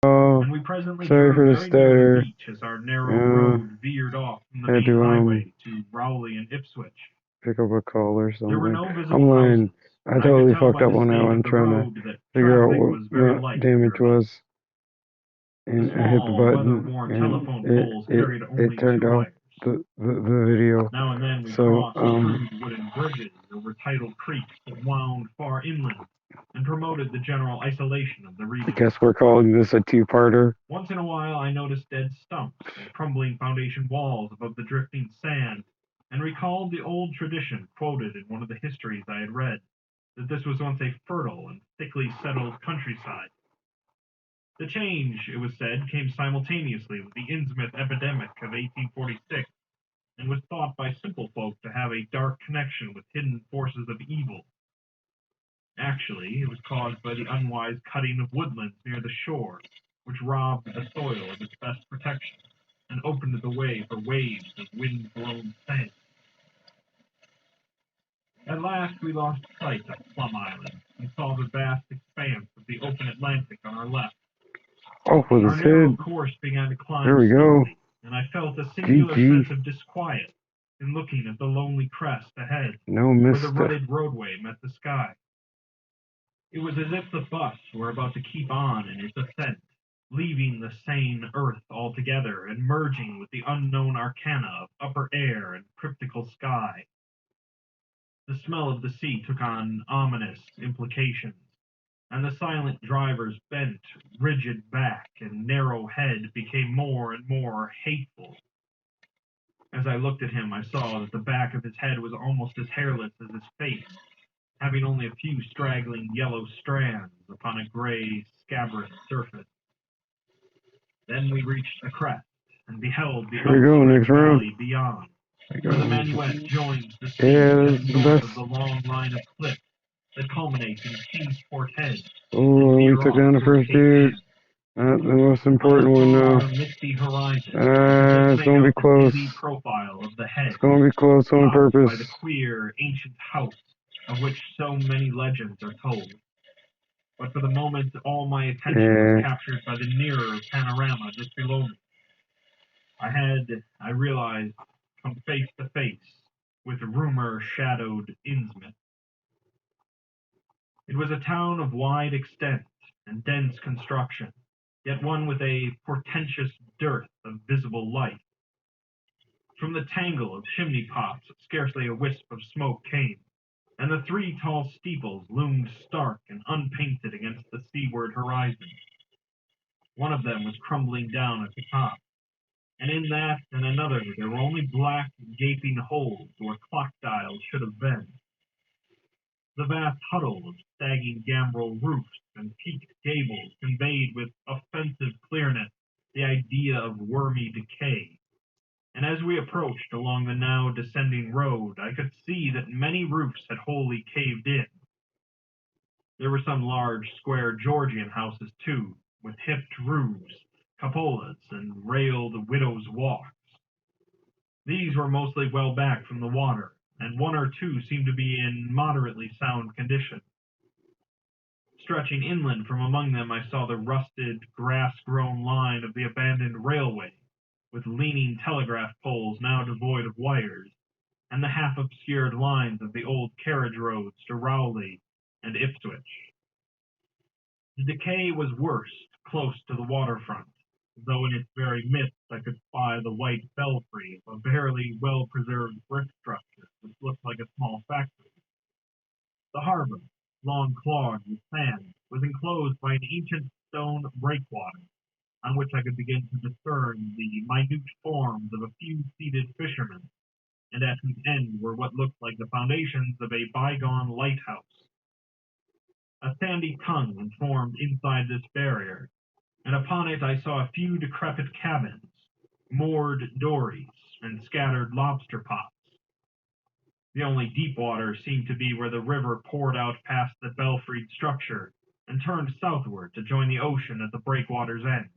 Oh, and we presently sorry drew for the very near the stutter. beach as our narrow Uh, road veered off from the had main to highway to Rowley and Ipswich. pick up a call or There were something. no I'm visible lying. houses, I and I could totally tell fucked by up the on that state one of the trying to road that figure out traffic what was very the light damage hereabouts. was, The and I hit the small, button, weather-worn and telephone it poles it carried it only turned two off wires. the video. Now and then we So crossed crude wooden bridges over tidal creeks that wound far inland and promoted the general isolation of the I region. guess we're calling this a two-parter. Once in a while I noticed dead stumps and crumbling foundation walls above the drifting sand, and recalled the old tradition quoted in one of the histories I had read, that this was once a fertile and thickly settled countryside. The change, it was said, came simultaneously with the Innsmouth epidemic of 1846, and was thought by simple folk to have a dark connection with hidden forces of evil. Actually, it was caused by the unwise cutting of woodlands near the shore, which robbed the soil of its best protection and opened the way for waves of wind-blown sand. At last we lost sight of Plum Island and saw the vast expanse of the open Atlantic on our left. Off with Our his narrow head. course began to There climb we go. slowly, and I felt a singular GG. sense of disquiet in looking at the lonely crest ahead, No where the mister. rutted roadway met the sky. It was as if the bus were about to keep on in its ascent, leaving the sane earth altogether and merging with the unknown arcana of upper air and cryptical sky. The smell of the sea took on ominous implications, and the silent driver's bent, rigid back and narrow head became more and more hateful. As I looked at him, I saw that the back of his head was almost as hairless as his face, having only a few straggling yellow strands upon a gray, scabrous surface. Then we reached a crest, and beheld the Here we go, outstretched next round. valley beyond, There where the we go. Manuet joins the sea Yeah, just this is the north of best. the long line of cliffs that culminates in Kingsport Head and Oh, we veer took off down the toward first Cape dude. Ann. Not the most On the important one far, now. misty horizon, I could It's make gonna be out the close. dizzy profile of the It's head, gonna be close on topped purpose. by the queer, ancient house of which so many legends are told. But for the moment, all my attention was Yeah. captured by the nearer panorama just below me. I realized, come face to face with rumor-shadowed Innsmouth. It was a town of wide extent and dense construction, yet one with a portentous dearth of visible light. From the tangle of chimney pots scarcely a wisp of smoke came, and the three tall steeples loomed stark and unpainted against the seaward horizon. One of them was crumbling down at the top, and in that and another there were only black gaping holes where clock dials should have been. The vast huddle of sagging gambrel roofs and peaked gables conveyed with offensive clearness the idea of wormy decay, and as we approached along the now descending road I could see that many roofs had wholly caved in. There were some large square Georgian houses too, with hipped roofs, cupolas, and railed widows' walks. These were mostly well back from the water, and one or two seemed to be in moderately sound condition. Stretching inland from among them I saw the rusted, grass-grown line of the abandoned railway, with leaning telegraph poles now devoid of wires, and the half-obscured lines of the old carriage roads to Rowley and Ipswich. The decay was worst close to the waterfront, though in its very midst I could spy the white belfry of a barely well-preserved brick structure which looked like a small factory. The harbour, long clogged with sand, was enclosed by an ancient stone breakwater, on which I could begin to discern the minute forms of a few seated fishermen, and at whose end were what looked like the foundations of a bygone lighthouse. A sandy tongue was formed inside this barrier, and upon it I saw a few decrepit cabins, moored dories, and scattered lobster pots. The only deep water seemed to be where the river poured out past the belfried structure and turned southward to join the ocean at the breakwater's end.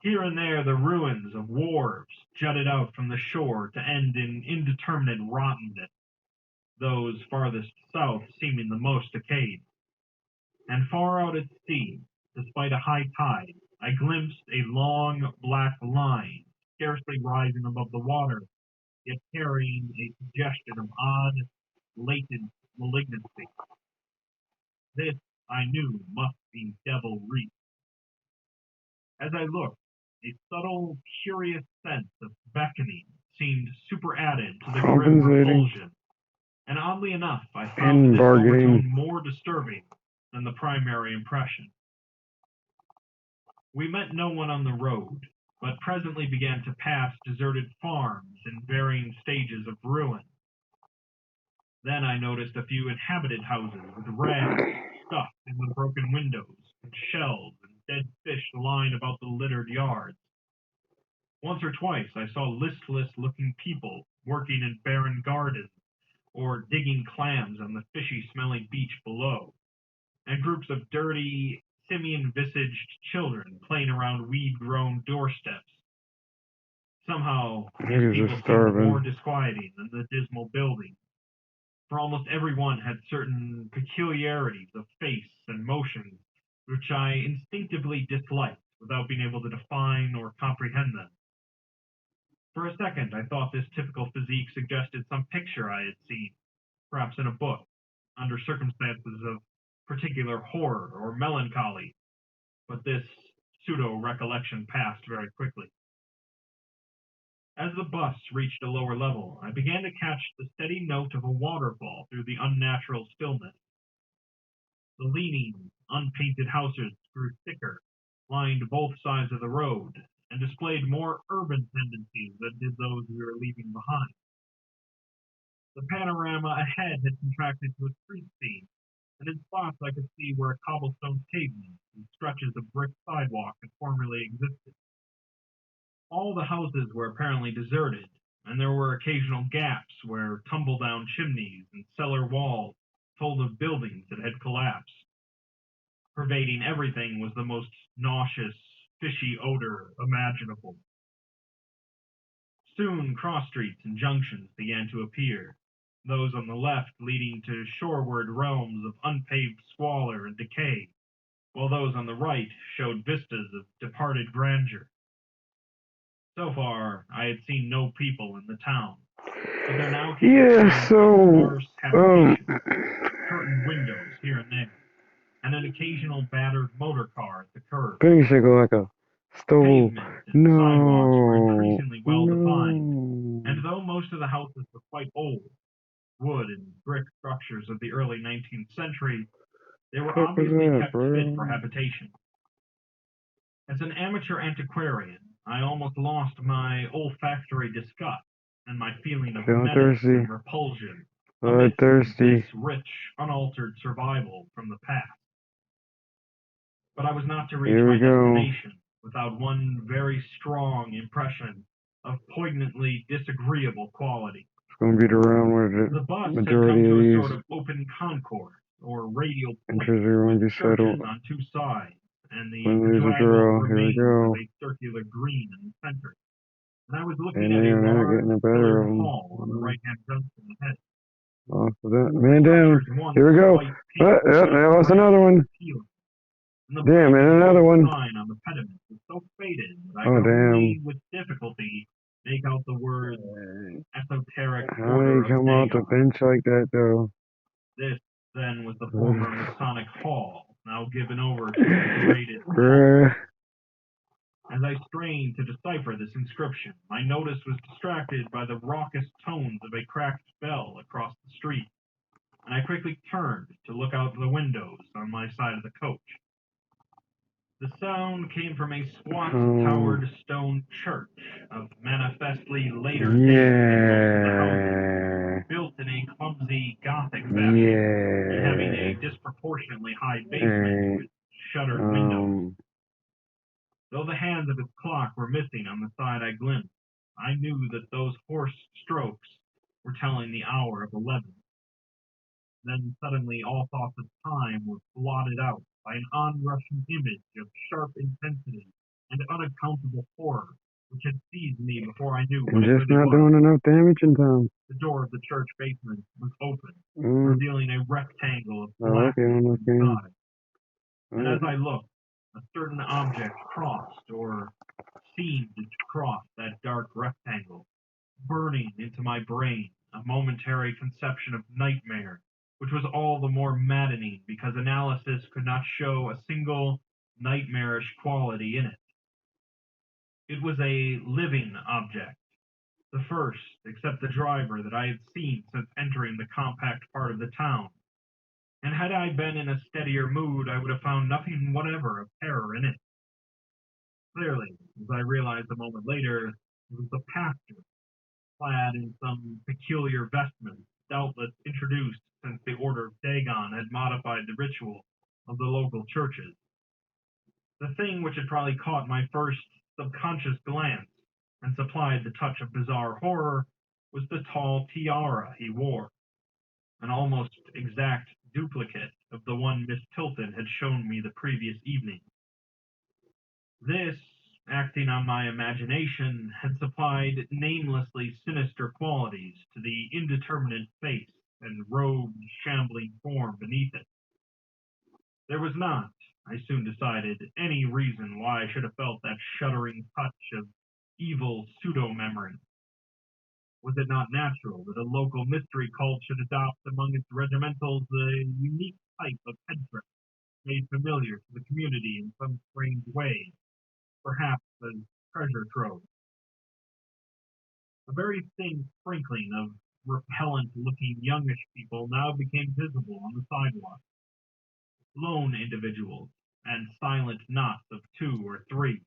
Here and there the ruins of wharves jutted out from the shore to end in indeterminate rottenness, those farthest south seeming the most decayed. And far out at sea, despite a high tide, I glimpsed a long black line, scarcely rising above the water, yet carrying a suggestion of odd, latent malignancy. This, I knew, must be Devil Reef. As I looked, a subtle, curious sense of beckoning seemed superadded to the grim Compensating. repulsion, and oddly enough, I found And this bargaining. overtone more disturbing than the primary impression. We met no one on the road, but presently began to pass deserted farms in varying stages of ruin. Then I noticed a few inhabited houses with rags stuck in the broken windows, and shells and dead fish lying about the littered yards. Once or twice I saw listless-looking people working in barren gardens or digging clams on the fishy-smelling beach below, and groups of dirty, simian-visaged children playing around weed-grown doorsteps. Somehow, these Niggas people are seemed starving. more disquieting than the dismal buildings, for almost every one had certain peculiarities of face and motion which I instinctively disliked without being able to define or comprehend them. For a second, I thought this typical physique suggested some picture I had seen, perhaps in a book, under circumstances of particular horror or melancholy, but this pseudo-recollection passed very quickly. As the bus reached a lower level, I began to catch the steady note of a waterfall through the unnatural stillness. The leaning, unpainted houses grew thicker, lined both sides of the road, and displayed more urban tendencies than did those we were leaving behind. The panorama ahead had contracted to a street scene, and in spots I could see where a cobblestone pavement and stretches of brick sidewalk had formerly existed. All the houses were apparently deserted, and there were occasional gaps where tumble-down chimneys and cellar walls told of buildings that had collapsed. Pervading everything was the most nauseous, fishy odor imaginable. Soon cross streets and junctions began to appear, those on the left leading to shoreward realms of unpaved squalor and decay, while those on the right showed vistas of departed grandeur. So far, I had seen no people in the town, but there now came Yeah, so, sparse habitations, curtained windows here and there, and an occasional battered motor car at the curb. Penny should go like a stove. Pavement and sidewalks were No. increasingly well defined, No. and though most of the houses were quite old, wood and brick structures of the early 19th century, they were What the fuck was obviously that, kept bro? fit for habitation. As an amateur antiquarian, I almost lost my olfactory disgust and my feeling of Feeling menace thirsty. and repulsion amidst Thirsty. this rich, unaltered survival from the past. But I was not to reach Here my we go. destination without one very strong impression of poignantly disagreeable quality. It's gonna be the round where The the bus had come majority of to a these sort of open concourse, or radial entries point, are gonna with be churches settled. on two sides, and the When there's a bedraggled girl, here we remains go. of a circular green in the center. And I was looking And at they a are not large getting the better pillared of them. hall on the right-hand junction ahead. Off of that. The Man down. structure's once Here we go. white paint There was another one. appealing, and the Damn, black and another one. sign on the pediment was so faded that I Oh, could only damn. with difficulty make out the words esoteric How order do you of come off the Dagon. bench like that, though? This, then, was the former Masonic Hall, now given over to a degraded cult. Bruh. As I strained to decipher this inscription, my notice was distracted by the raucous tones of a cracked bell across the street, and I quickly turned to look out the windows on my side of the coach. The sound came from a squat, towered stone church of manifestly later date than most of the houses, built in a clumsy Gothic fashion, and having a disproportionately high basement with shuttered windows. Though the hands of its clock were missing on the side I glimpsed, I knew that those hoarse strokes were telling the hour of 11. Then suddenly all thoughts of time were blotted out by an onrushing image of sharp intensity and unaccountable horror, which had seized me before I knew what it Just really not was. doing enough damage in time. The door of the church basement was open, revealing a rectangle of blackness inside. And as I looked, certain object crossed or seemed to cross that dark rectangle, burning into my brain a momentary conception of nightmare, which was all the more maddening because analysis could not show a single nightmarish quality in it. It was a living object, the first, except the driver, that I had seen since entering the compact part of the town, and had I been in a steadier mood, I would have found nothing whatever of terror in it. Clearly, as I realized a moment later, it was the pastor, clad in some peculiar vestments, doubtless introduced since the Order of Dagon had modified the ritual of the local churches. The thing which had probably caught my first subconscious glance and supplied the touch of bizarre horror was the tall tiara he wore, an almost exact duplicate of the one Miss Tilton had shown me the previous evening. This, acting on my imagination, had supplied namelessly sinister qualities to the indeterminate face and robed, shambling form beneath it. There was not, I soon decided, any reason why I should have felt that shuddering touch of evil pseudo-memory. Was it not natural that a local mystery cult should adopt among its regimentals a unique type of headdress made familiar to the community in some strange way, perhaps as treasure trove? A very thin sprinkling of repellent-looking youngish people now became visible on the sidewalk, lone individuals, and silent knots of 2 or 3.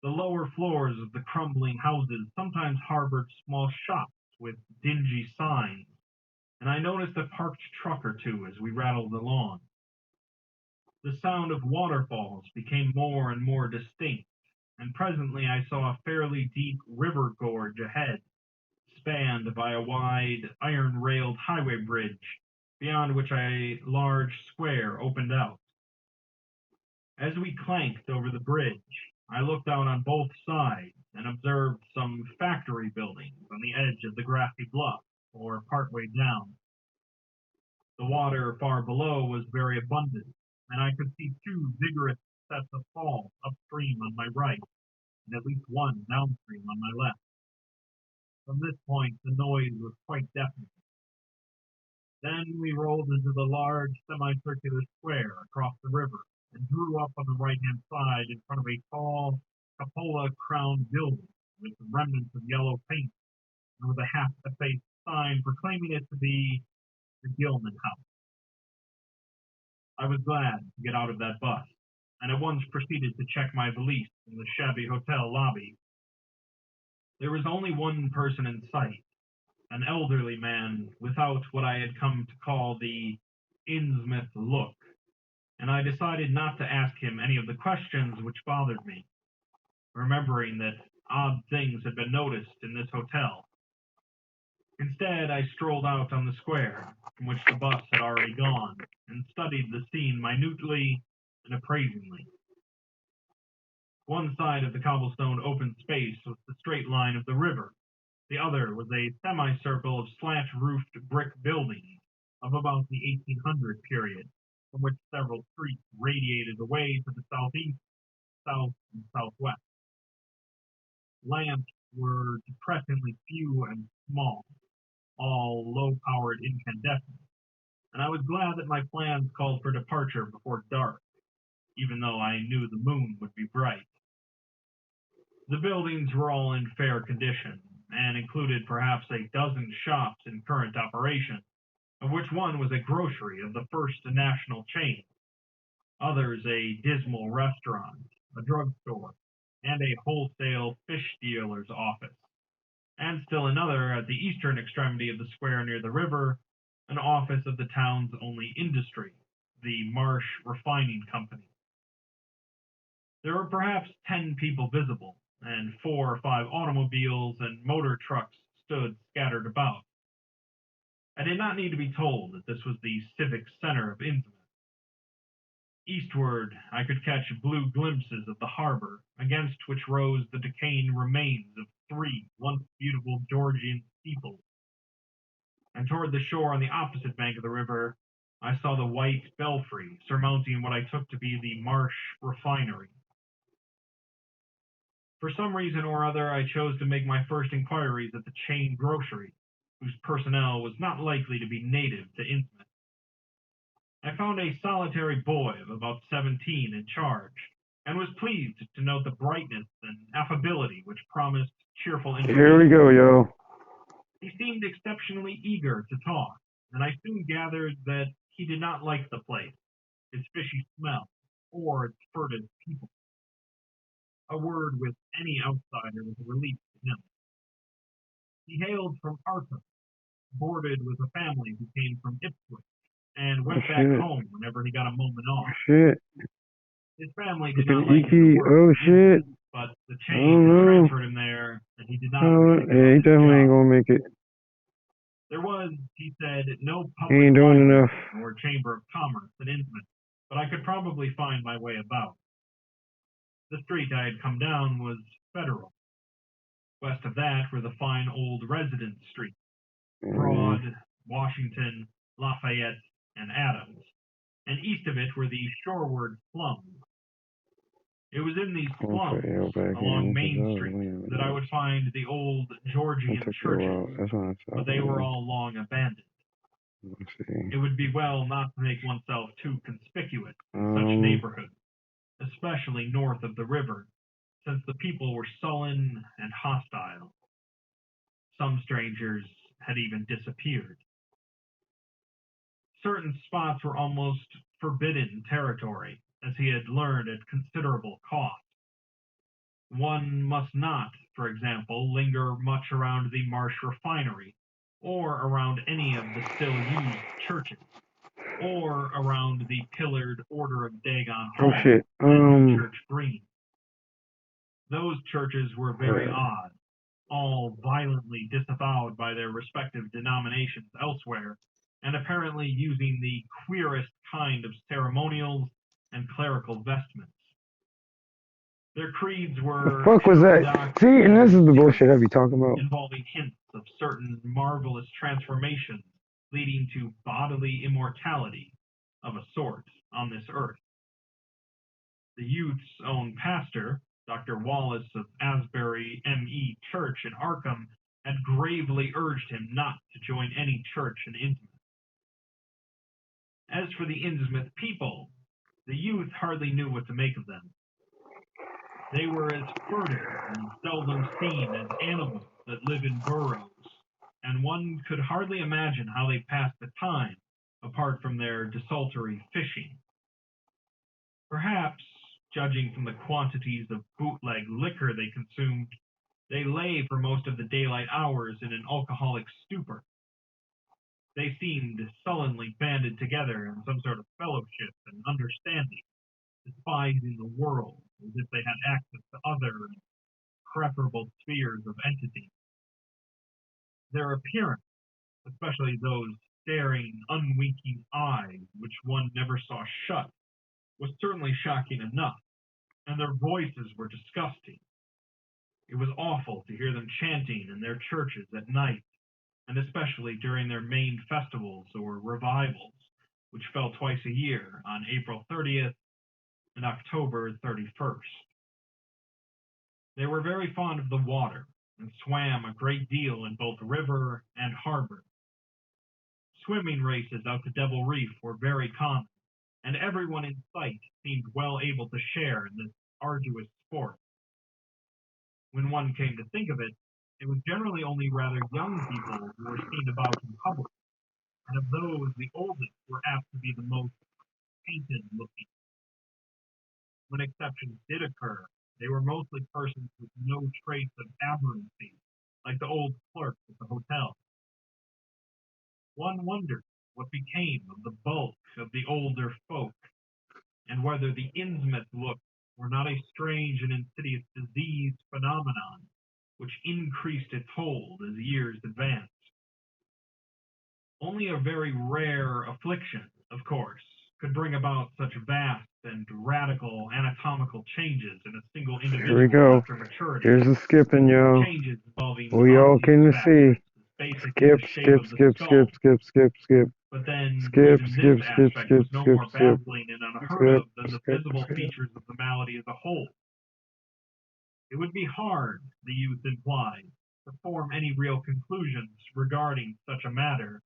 The lower floors of the crumbling houses sometimes harbored small shops with dingy signs, and I noticed a parked truck or two as we rattled along. The sound of waterfalls became more and more distinct, and presently I saw a fairly deep river gorge ahead, spanned by a wide, iron-railed highway bridge, beyond which a large square opened out. As we clanked over the bridge, I looked out on both sides and observed some factory buildings on the edge of the grassy bluff, or partway down. The water far below was very abundant, and I could see 2 vigorous sets of falls upstream on my right, and at least one downstream on my left. From this point, the noise was quite deafening. Then we rolled into the large semicircular square across the river, and drew up on the right-hand side in front of a tall, cupola-crowned building with remnants of yellow paint, and with a half-effaced sign proclaiming it to be the Gilman House. I was glad to get out of that bus, and at once proceeded to check my valise in the shabby hotel lobby. There was only one person in sight, an elderly man without what I had come to call the Innsmouth look, and I decided not to ask him any of the questions which bothered me, remembering that odd things had been noticed in this hotel. Instead, I strolled out on the square, from which the bus had already gone, and studied the scene minutely and appraisingly. One side of the cobblestone open space was the straight line of the river. The other was a semicircle of slant-roofed brick buildings of about the 1800 period, from which several streets radiated away to the southeast, south, and southwest. Lamps were depressingly few and small, all low-powered incandescents, and I was glad that my plans called for departure before dark, even though I knew the moon would be bright. The buildings were all in fair condition, and included perhaps a dozen shops in current operation, of which one was a grocery of the first national chain, others a dismal restaurant, a drugstore, and a wholesale fish dealer's office, and still another at the eastern extremity of the square near the river, an office of the town's only industry, the Marsh Refining Company. There were perhaps 10 people visible, and 4 or 5 automobiles and motor trucks stood scattered about. I did not need to be told that this was the civic center of Innsmouth. Eastward, I could catch blue glimpses of the harbor, against which rose the decaying remains of 3 once beautiful Georgian steeples. And toward the shore on the opposite bank of the river, I saw the white belfry surmounting what I took to be the Marsh refinery. For some reason or other, I chose to make my first inquiries at the chain grocery, whose personnel was not likely to be native to Innsmouth. I found a solitary boy of about 17 in charge, and was pleased to note the brightness and affability which promised cheerful Here we information. go, yo. He seemed exceptionally eager to talk, and I soon gathered that he did not like the place, its fishy smell, or its furtive people. A word with any outsider was a relief to him. He hailed from Arkham, boarded with a family who came from Ipswich, and Oh, went back shit. home whenever he got a moment Oh, off. shit. His family did not Fucking like him to Icky. work, Oh, shit. but the I chain don't had know. transferred him there, and he did not Oh, really give yeah, up he his definitely ain't job. gonna make it. There was, he said, no He public ain't doing library enough. or chamber of commerce in Innsmouth, but I could probably find my way about. The street I had come down was Federal. West of that were the fine old residence streets, Broad, Washington, Lafayette, and Adams, and east of it were the shoreward slums. It was in these I'll put slums, L back along in because Main I was Street, laying that I would find the old I Georgian took you churches, out. That's why I but stopped. they were all long abandoned. Let's see. It would be well not to make oneself too conspicuous in such Um, neighborhoods, especially north of the river, since the people were sullen and hostile. Some strangers had even disappeared. Certain spots were almost forbidden territory, as he had learned at considerable cost. One must not, for example, linger much around the Marsh refinery, or around any of the still used churches, or around the pillared Order of Dagon oh Hall shit. and Church Green. Those churches were very Uh, odd, all violently disavowed by their respective denominations elsewhere, and apparently using the queerest kind of ceremonials and clerical vestments. Their creeds the were fuck was that? heterodox See, and and this is the bullshit I mysterious, be talking about. involving hints of certain marvelous transformations leading to bodily immortality of a sort on this earth. The youth's own pastor, Dr. Wallace of Asbury M.E. Church in Arkham, had gravely urged him not to join any church in Innsmouth. As for the Innsmouth people, the youth hardly knew what to make of them. They were as furtive and seldom seen as animals that live in burrows, and one could hardly imagine how they passed the time apart from their desultory fishing. Perhaps, judging from the quantities of bootleg liquor they consumed, they lay for most of the daylight hours in an alcoholic stupor. They seemed sullenly banded together in some sort of fellowship and understanding, despising the world as if they had access to other and preferable spheres of entity. Their appearance, especially those staring, unwinking eyes which one never saw shut, was certainly shocking enough, and their voices were disgusting. It was awful to hear them chanting in their churches at night, and especially during their main festivals or revivals, which fell twice a year on April 30th and October 31st. They were very fond of the water, and swam a great deal in both river and harbor. Swimming races out to Devil Reef were very common, and everyone in sight seemed well able to share in this arduous sport. When one came to think of it, it was generally only rather young people who were seen about in public, and of those the oldest were apt to be the most painted looking. When exceptions did occur, they were mostly persons with no trace of aberrancy, like the old clerk at the hotel. One wondered what became of the bulk of the older folk, and whether the Innsmouth look were not a strange and insidious disease phenomenon which increased its hold as years advanced. Only a very rare affliction, of course, could bring about such vast and radical anatomical changes in a single Here we individual go. after maturity. Here's the skipping, yo. Changes involving We all obvious can see. factors, basically Skip, the shape skip, of the skip, skip, skull, skip, skip, skip. But then Skip, even skip, this skip, aspect skip, was no skip, more skip, baffling and unheard skip, of than the skip, visible skip. features of the malady as a whole. It would be hard, the youth implied, to form any real conclusions regarding such a matter,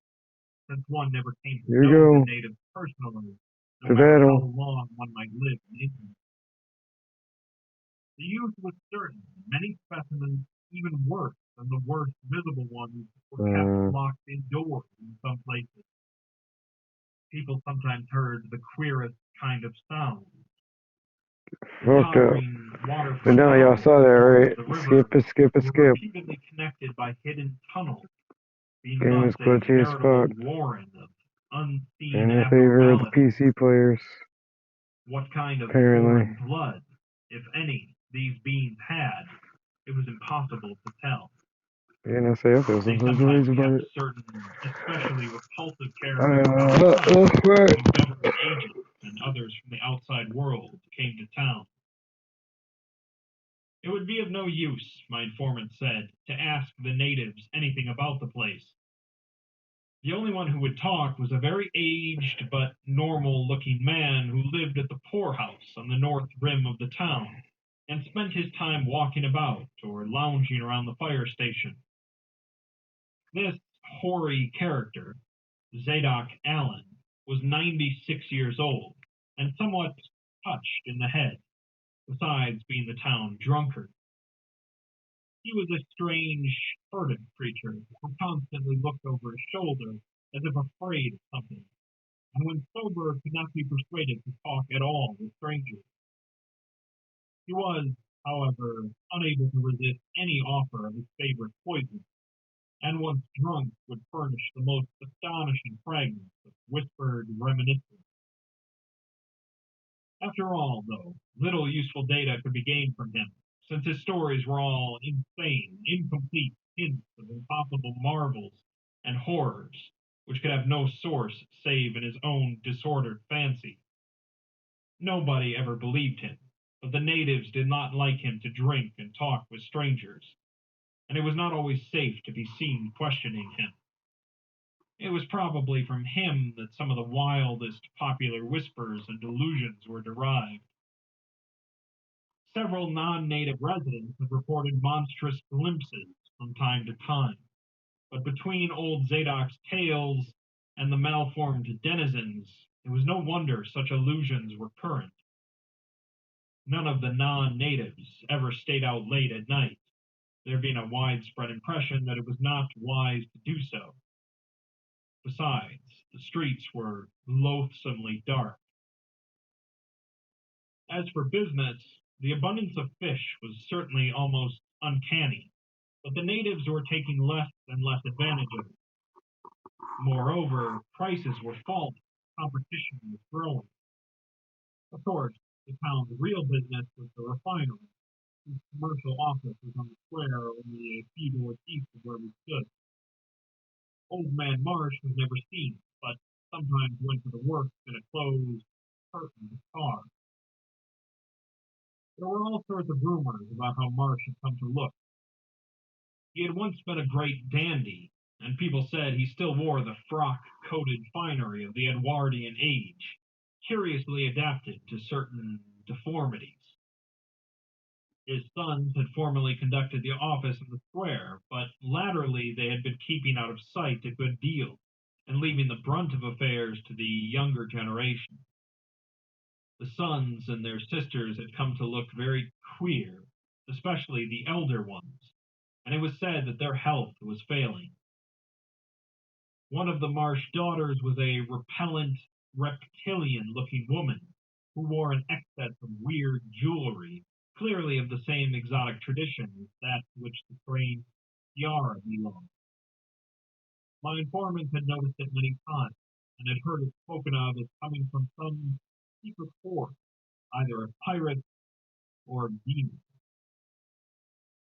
since one never came to Here we know the go. natives personally, no To matter how battle. long one might live in ignorance. The youth was certain many specimens, even worse than the worst visible ones, were kept Uh, locked indoors in some places. People sometimes heard the queerest kind of sound. The fucked up. tottering waterfront But now y'all houses saw that, along right? the river Skip it, skip it, were skip. repeatedly connected by hidden tunnels, being Game thus is a glitchy as veritable fuck. warren of unseen In the favor of the abnormalities. PC players, What kind of apparently. foreign blood, if any, these beings had, it was impossible to tell. And I say I feel They some sometimes ways about kept it. certain especially repulsive characters out of sight Right. when government agents and others from the outside world came to town. It would be of no use, my informant said, to ask the natives anything about the place. The only one who would talk was a very aged but normal looking man who lived at the poorhouse on the north rim of the town and spent his time walking about or lounging around the fire station. This hoary character, Zadok Allen, was 96 years old and somewhat touched in the head, besides being the town drunkard. He was a strange, furtive creature who constantly looked over his shoulder as if afraid of something, and when sober could not be persuaded to talk at all with strangers. He was, however, unable to resist any offer of his favorite poison, and once drunk would furnish the most astonishing fragments of whispered reminiscence. After all, though, little useful data could be gained from him, since his stories were all insane, incomplete hints of impossible marvels and horrors, which could have no source save in his own disordered fancy. Nobody ever believed him, but the natives did not like him to drink and talk with strangers, and it was not always safe to be seen questioning him. It was probably from him that some of the wildest popular whispers and delusions were derived. Several non-native residents have reported monstrous glimpses from time to time, but between old Zadok's tales and the malformed denizens, it was no wonder such illusions were current. None of the non-natives ever stayed out late at night, there being a widespread impression that it was not wise to do so. Besides, the streets were loathsomely dark. As for business, the abundance of fish was certainly almost uncanny, but the natives were taking less and less advantage of it. Moreover, prices were falling, competition was growing. Of course, the town's real business was the refinery, whose commercial office was on the square only a few doors east of where we stood. Old Man Marsh was never seen, but sometimes went to the works in a closed, curtained car. There were all sorts of rumors about how Marsh had come to look. He had once been a great dandy, and people said he still wore the frock-coated finery of the Edwardian age, curiously adapted to certain deformities. His sons had formerly conducted the office in the square, but latterly they had been keeping out of sight a good deal, and leaving the brunt of affairs to the younger generation. The sons and their sisters had come to look very queer, especially the elder ones, and it was said that their health was failing. One of the Marsh daughters was a repellent, reptilian looking woman who wore an excess of weird jewelry, clearly of the same exotic tradition as that to which the strange tiara belonged. My informant had noticed it many times, and had heard it spoken of as coming from some secret force, either of pirates or of demons.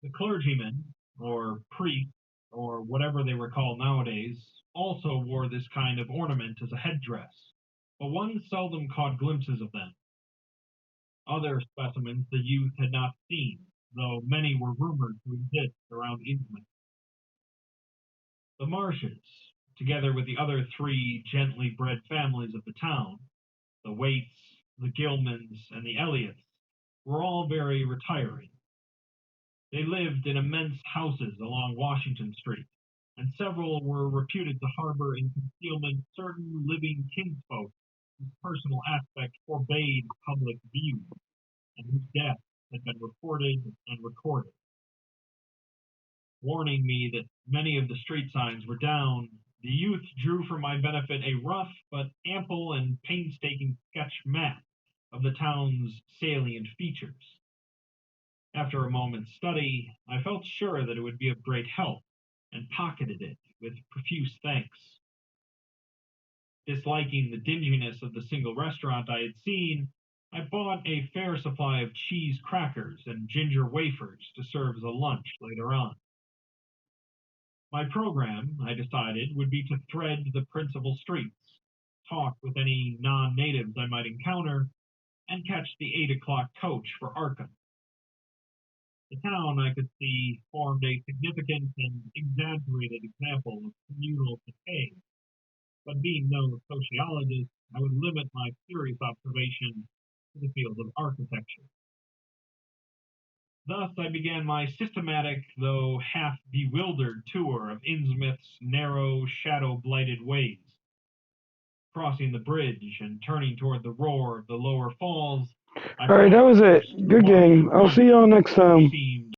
The clergymen, or priests, or whatever they were called nowadays, also wore this kind of ornament as a headdress, but one seldom caught glimpses of them. Other specimens the youth had not seen, though many were rumored to exist around Innsmouth. The marshes, together with the other three gently bred families of the town, the Waits, the Gilmans, and the Elliots, were all very retiring. They lived in immense houses along Washington Street, and several were reputed to harbor in concealment certain living kinsfolk whose personal aspect forbade public view, and whose death had been reported and recorded. Warning me that many of the street signs were down, the youth drew for my benefit a rough but ample and painstaking sketch map of the town's salient features. After a moment's study, I felt sure that it would be of great help, and pocketed it with profuse thanks. Disliking the dinginess of the single restaurant I had seen, I bought a fair supply of cheese crackers and ginger wafers to serve as a lunch later on. My program, I decided, would be to thread the principal streets, talk with any non-natives I might encounter, and catch the 8 o'clock coach for Arkham. The town, I could see, formed a significant and exaggerated example of communal decay, but being no sociologist, I would limit my serious observation to the field of architecture. Thus, I began my systematic, though half bewildered tour of Innsmouth's narrow, shadow-blighted ways. Crossing the bridge and turning toward the roar of the lower falls, Alright, that was it. Good game. I'll see y'all next time. seemed